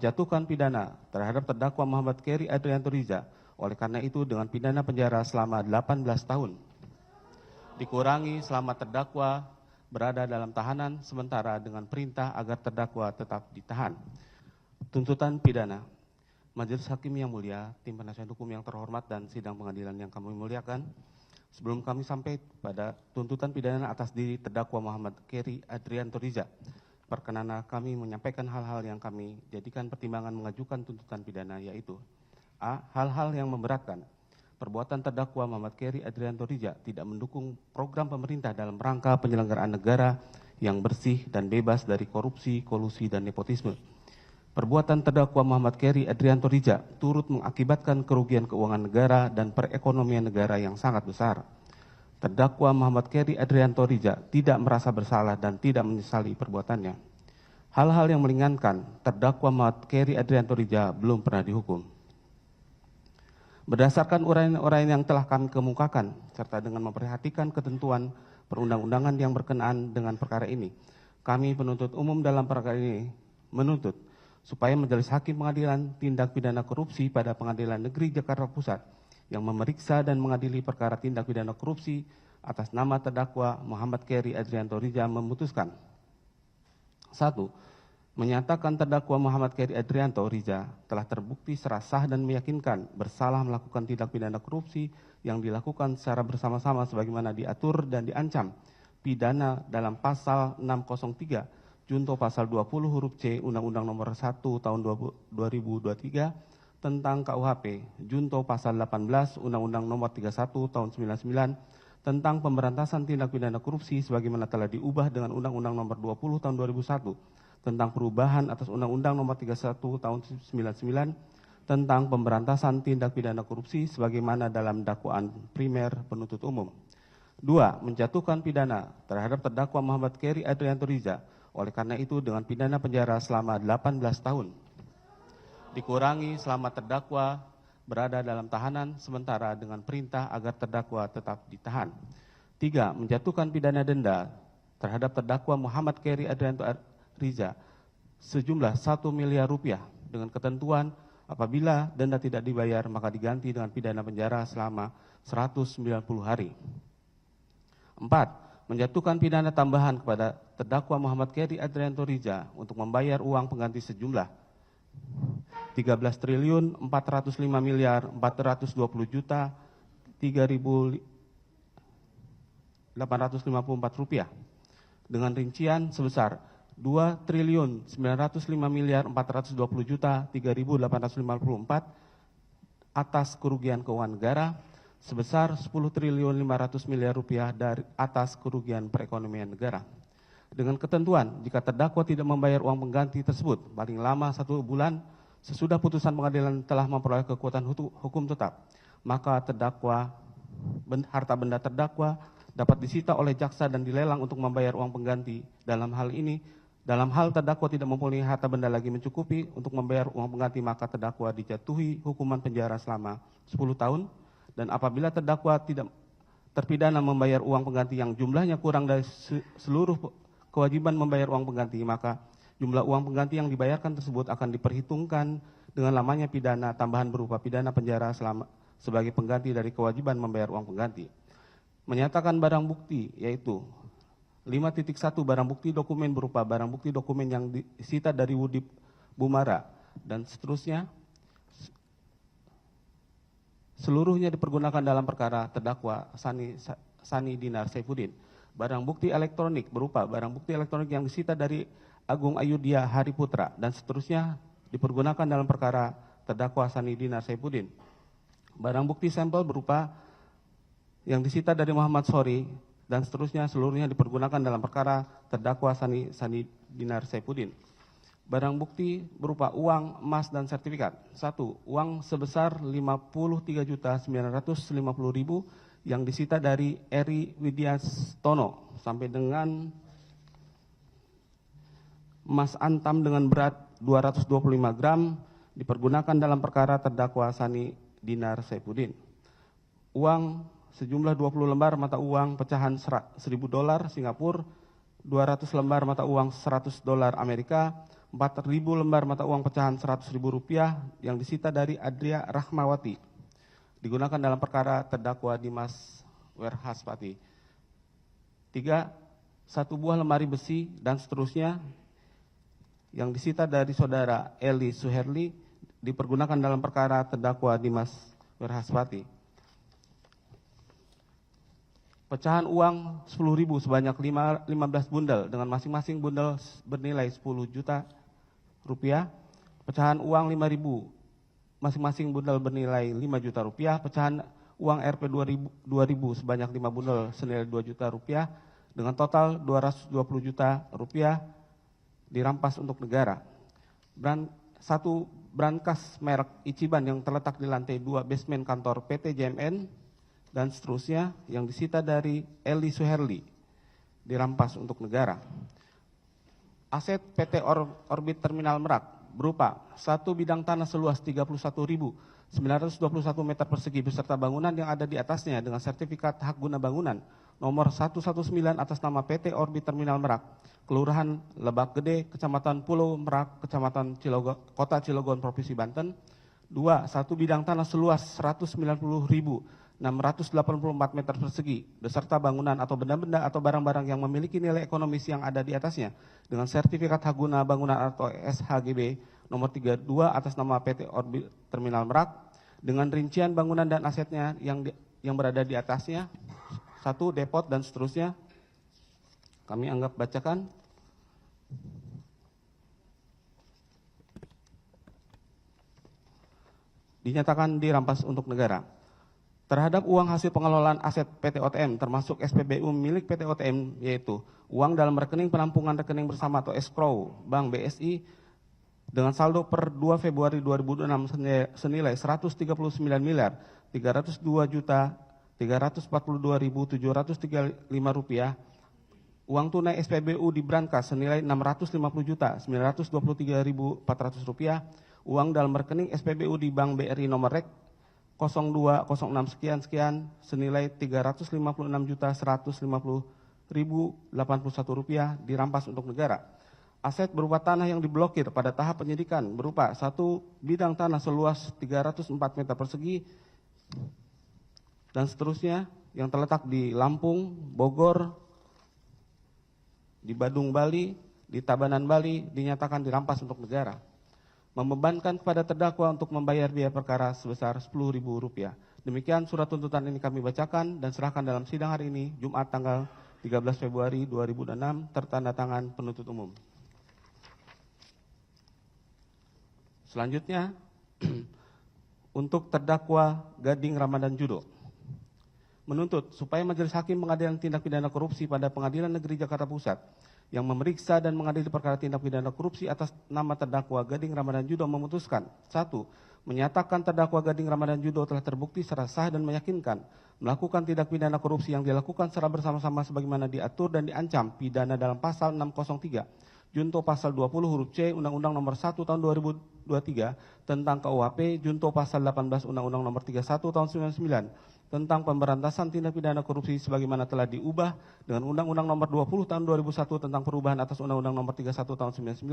menjatuhkan pidana terhadap terdakwa Muhammad Keri Adrianto Riza. Oleh karena itu dengan pidana penjara selama 18 tahun. Dikurangi selama terdakwa berada dalam tahanan sementara dengan perintah agar terdakwa tetap ditahan. Tuntutan pidana. Majelis Hakim yang mulia, tim penasihat hukum yang terhormat dan sidang pengadilan yang kami muliakan, sebelum kami sampai pada tuntutan pidana atas diri terdakwa Muhammad Keri Adrianto Riza, perkenanlah kami menyampaikan hal-hal yang kami jadikan pertimbangan mengajukan tuntutan pidana, yaitu A. Hal-hal yang memberatkan. Perbuatan terdakwa Muhammad Keri Adrianto Riza tidak mendukung program pemerintah dalam rangka penyelenggaraan negara yang bersih dan bebas dari korupsi, kolusi, dan nepotisme. Perbuatan terdakwa Muhammad Keri Adrianto Riza turut mengakibatkan kerugian keuangan negara dan perekonomian negara yang sangat besar. Terdakwa Muhammad Keri Adrianto Riza tidak merasa bersalah dan tidak menyesali perbuatannya. Hal-hal yang meringankan, terdakwa Muhammad Keri Adrianto Riza belum pernah dihukum. Berdasarkan uraian-uraian yang telah kami kemukakan, serta dengan memperhatikan ketentuan perundang-undangan yang berkenaan dengan perkara ini, kami penuntut umum dalam perkara ini menuntut supaya Majelis Hakim Pengadilan Tindak Pidana Korupsi pada Pengadilan Negeri Jakarta Pusat yang memeriksa dan mengadili perkara tindak pidana korupsi atas nama terdakwa Muhammad Keri Adrianto Riza memutuskan. 1. Menyatakan terdakwa Muhammad Keri Adrianto Riza telah terbukti secara sah dan meyakinkan bersalah melakukan tindak pidana korupsi yang dilakukan secara bersama-sama sebagaimana diatur dan diancam pidana dalam pasal 603 junto pasal 20 huruf C Undang-Undang Nomor 1 Tahun 2023 tentang KUHP, junto pasal 18 Undang-Undang Nomor 31 Tahun 99 tentang pemberantasan tindak pidana korupsi sebagaimana telah diubah dengan Undang-Undang Nomor 20 Tahun 2001 tentang perubahan atas Undang-Undang Nomor 31 Tahun 99 tentang pemberantasan tindak pidana korupsi sebagaimana dalam dakwaan primer penuntut umum. 2. Menjatuhkan pidana terhadap terdakwa Muhammad Keri Adrianto Riza. Oleh karena itu dengan pidana penjara selama 18 tahun. Dikurangi selama terdakwa berada dalam tahanan sementara dengan perintah agar terdakwa tetap ditahan. 3. Menjatuhkan pidana denda terhadap terdakwa Muhammad Keri Adrianto Riza sejumlah 1 miliar rupiah dengan ketentuan apabila denda tidak dibayar maka diganti dengan pidana penjara selama 190 hari. 4. Menjatuhkan pidana tambahan kepada terdakwa Muhammad Keri Adrianto Riza untuk membayar uang pengganti sejumlah 13.405.420.000 3.854 rupiah dengan rincian sebesar 2.905.420.000 3.854 atas kerugian keuangan negara sebesar 10.500 miliar rupiah dari atas kerugian perekonomian negara. Dengan ketentuan jika terdakwa tidak membayar uang pengganti tersebut paling lama 1 bulan sesudah putusan pengadilan telah memperoleh kekuatan hukum tetap, maka terdakwa harta benda terdakwa dapat disita oleh jaksa dan dilelang untuk membayar uang pengganti. Dalam hal terdakwa tidak mempunyai harta benda lagi mencukupi untuk membayar uang pengganti, maka terdakwa dijatuhi hukuman penjara selama 10 tahun. Dan apabila terdakwa tidak terpidana membayar uang pengganti yang jumlahnya kurang dari seluruh kewajiban membayar uang pengganti, maka jumlah uang pengganti yang dibayarkan tersebut akan diperhitungkan dengan lamanya pidana tambahan berupa pidana penjara sebagai pengganti dari kewajiban membayar uang pengganti. Menyatakan barang bukti yaitu 5.1 barang bukti dokumen berupa barang bukti dokumen yang disita dari Wudi Bumara dan seterusnya seluruhnya dipergunakan dalam perkara terdakwa Sani Dinar Saifuddin. Barang bukti elektronik berupa barang bukti elektronik yang disita dari Agung Ayudya Hari Putra dan seterusnya dipergunakan dalam perkara terdakwa Sani Dinar Saifuddin. Barang bukti sampel berupa yang disita dari Muhammad Sori dan seterusnya seluruhnya dipergunakan dalam perkara terdakwa Sani Dinar Saifuddin. Barang bukti berupa uang, emas, dan sertifikat. 1. Uang sebesar 53.950.000 yang disita dari Eri Widyastono sampai dengan emas antam dengan berat 225 gram dipergunakan dalam perkara terdakwa Sani Dinar Saifuddin. Uang sejumlah 20 lembar mata uang pecahan $1.000 Singapura, 200 lembar mata uang $100 Amerika, 4.000 lembar mata uang pecahan Rp100.000 yang disita dari Adria Rahmawati digunakan dalam perkara terdakwa Dimas Werhaspati. 3. 1 buah lemari besi dan seterusnya yang disita dari saudara Eli Suherli dipergunakan dalam perkara terdakwa Dimas Werhaspati. Pecahan uang 10.000 sebanyak 15 bundel dengan masing-masing bundel bernilai 10 juta rupiah. Pecahan uang 5.000 masing-masing bundel bernilai 5 juta rupiah. Pecahan uang Rp 2.000 sebanyak 5 bundel senilai 2 juta rupiah. Dengan total 220 juta rupiah dirampas untuk negara. Satu brankas merek Ichiban yang terletak di lantai 2 basement kantor PT JMN dan seterusnya yang disita dari Eli Suherli dirampas untuk negara. Aset PT Orbit Terminal Merak berupa 1 bidang tanah seluas 31.921 meter persegi beserta bangunan yang ada di atasnya dengan sertifikat hak guna bangunan nomor 119 atas nama PT Orbit Terminal Merak, Kelurahan Lebak Gede, Kecamatan Pulau Merak, Kecamatan Cilogon, Kota Cilogon, Provinsi Banten. 2. 1 bidang tanah seluas 190.684 meter persegi beserta bangunan atau benda-benda atau barang-barang yang memiliki nilai ekonomis yang ada di atasnya dengan sertifikat hak guna bangunan atau SHGB nomor 32 atas nama PT Orbit Terminal Merak dengan rincian bangunan dan asetnya yang berada di atasnya. 1. Depot dan seterusnya. Kami anggap bacakan. Dinyatakan dirampas untuk negara. Terhadap uang hasil pengelolaan aset PT OTM termasuk SPBU milik PT OTM yaitu uang dalam rekening penampungan rekening bersama atau escrow Bank BSI dengan saldo per 2 Februari 2006 senilai Rp139.302.342.735. Uang tunai SPBU di brankas senilai Rp650.923.400. Uang dalam rekening SPBU di Bank BRI nomor rek 0206 sekian senilai Rp356.150.081 dirampas untuk negara. Aset berupa tanah yang diblokir pada tahap penyidikan berupa 1 bidang tanah seluas 304 meter persegi dan seterusnya yang terletak di Lampung, Bogor, di Badung, Bali, di Tabanan, Bali dinyatakan dirampas untuk negara. Membebankan kepada terdakwa untuk membayar biaya perkara sebesar Rp10.000. Demikian surat tuntutan ini kami bacakan dan serahkan dalam sidang hari ini, Jumat tanggal 13 Februari 2006, tertanda tangan penuntut umum. Selanjutnya, untuk terdakwa Gading Ramadan Judo, menuntut supaya Majelis Hakim Pengadilan Tindak Pidana Korupsi pada Pengadilan Negeri Jakarta Pusat yang memeriksa dan mengadili perkara tindak pidana korupsi atas nama terdakwa Gading Ramadan Judo memutuskan 1. Menyatakan terdakwa Gading Ramadan Judo telah terbukti secara sah dan meyakinkan melakukan tindak pidana korupsi yang dilakukan secara bersama-sama sebagaimana diatur dan diancam pidana dalam pasal 603 junto pasal 20 huruf C Undang-Undang Nomor 1 Tahun 2023 tentang KUHP junto pasal 18 Undang-Undang Nomor 31 Tahun 99 tentang pemberantasan tindak pidana korupsi sebagaimana telah diubah dengan Undang-Undang Nomor 20 Tahun 2001 tentang perubahan atas Undang-Undang Nomor 31 Tahun 99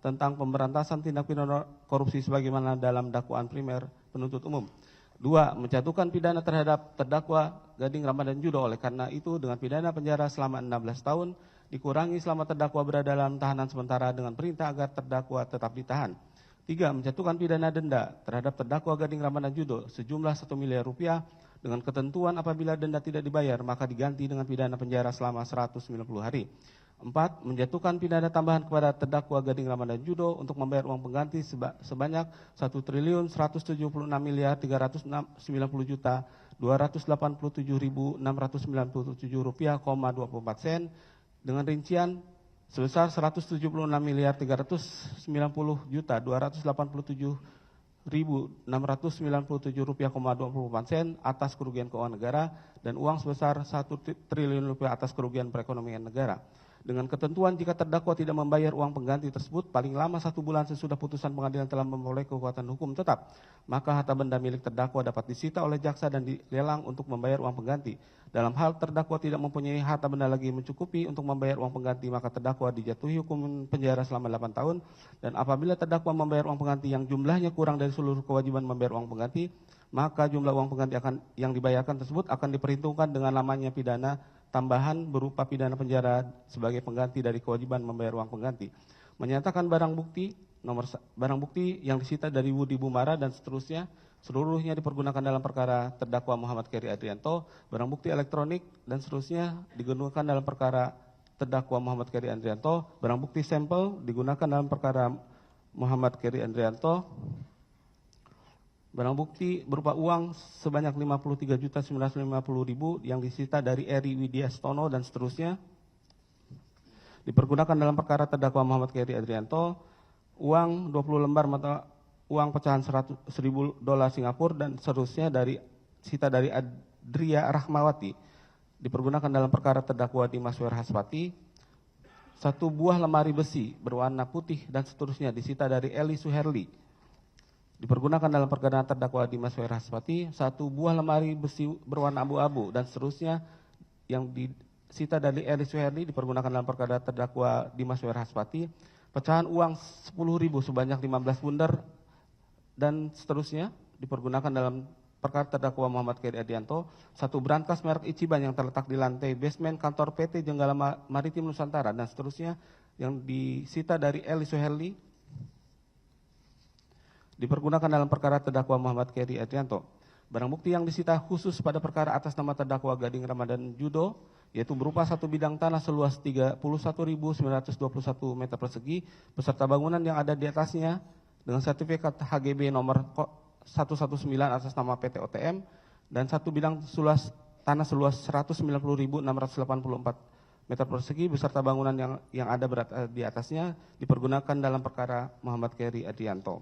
tentang pemberantasan tindak pidana korupsi sebagaimana dalam dakwaan primer penuntut umum. 2. Menjatuhkan pidana terhadap terdakwa Gading Ramadan Judo oleh karena itu dengan pidana penjara selama 16 tahun dikurangi selama terdakwa berada dalam tahanan sementara dengan perintah agar terdakwa tetap ditahan. 3. Menjatuhkan pidana denda terhadap terdakwa Gading Ramadan Judo sejumlah Rp1 miliar dengan ketentuan apabila denda tidak dibayar maka diganti dengan pidana penjara selama 190 hari. 4. Menjatuhkan pidana tambahan kepada terdakwa Gading Ramadan Judo untuk membayar uang pengganti sebanyak Rp1.397.287.697,24 dengan rincian sebesar Rp176.390.287.697,24 atas kerugian keuangan negara dan uang sebesar Rp1 triliun atas kerugian perekonomian negara. Dengan ketentuan jika terdakwa tidak membayar uang pengganti tersebut paling lama 1 bulan sesudah putusan pengadilan telah memperoleh kekuatan hukum tetap, maka harta benda milik terdakwa dapat disita oleh jaksa dan dilelang untuk membayar uang pengganti. Dalam hal terdakwa tidak mempunyai harta benda lagi mencukupi untuk membayar uang pengganti, maka terdakwa dijatuhi hukuman penjara selama 8 tahun, dan apabila terdakwa membayar uang pengganti yang jumlahnya kurang dari seluruh kewajiban membayar uang pengganti, maka jumlah uang pengganti yang dibayarkan tersebut akan diperhitungkan dengan lamanya pidana tambahan berupa pidana penjara sebagai pengganti dari kewajiban membayar uang pengganti. Menyatakan barang bukti yang disita dari Budi Bumara dan seterusnya seluruhnya dipergunakan dalam perkara terdakwa Muhammad Khairi Adrianto, barang bukti elektronik dan seterusnya digunakan dalam perkara terdakwa Muhammad Khairi Adrianto, barang bukti sampel digunakan dalam perkara Muhammad Khairi Adrianto, barang bukti berupa uang sebanyak 53.950.000 yang disita dari Eri Widyastono dan seterusnya dipergunakan dalam perkara terdakwa Muhammad Khairi Adrianto, uang 20 lembar mata uang pecahan $100.000 Singapura dan seterusnya disita dari Adria Rahmawati dipergunakan dalam perkara terdakwa Dimas Werhaspati, 1 buah lemari besi berwarna putih dan seterusnya disita dari Eli Suherli dipergunakan dalam perkara terdakwa Dimas Werhaspati, 1 buah lemari besi berwarna abu-abu dan seterusnya yang disita dari Eli Suherli dipergunakan dalam perkara terdakwa Dimas Werhaspati, pecahan uang 10.000 sebanyak 15 bundar dan seterusnya dipergunakan dalam perkara terdakwa Muhammad Khairi Adrianto, 1 brankas merek Ichiban yang terletak di lantai basement kantor PT Jenggala Maritim Nusantara dan seterusnya yang disita dari Eli Suherli dipergunakan dalam perkara terdakwa Muhammad Khairi Adrianto. Barang bukti yang disita khusus pada perkara atas nama terdakwa Gading Ramadan Judo, yaitu berupa 1 bidang tanah seluas 31.921 meter persegi beserta bangunan yang ada di atasnya dengan sertifikat HGB nomor 119 atas nama PT OTM, dan 1 bidang tanah seluas 190.684 meter persegi beserta bangunan yang ada di atasnya dipergunakan dalam perkara Muhammad Khairi Adrianto.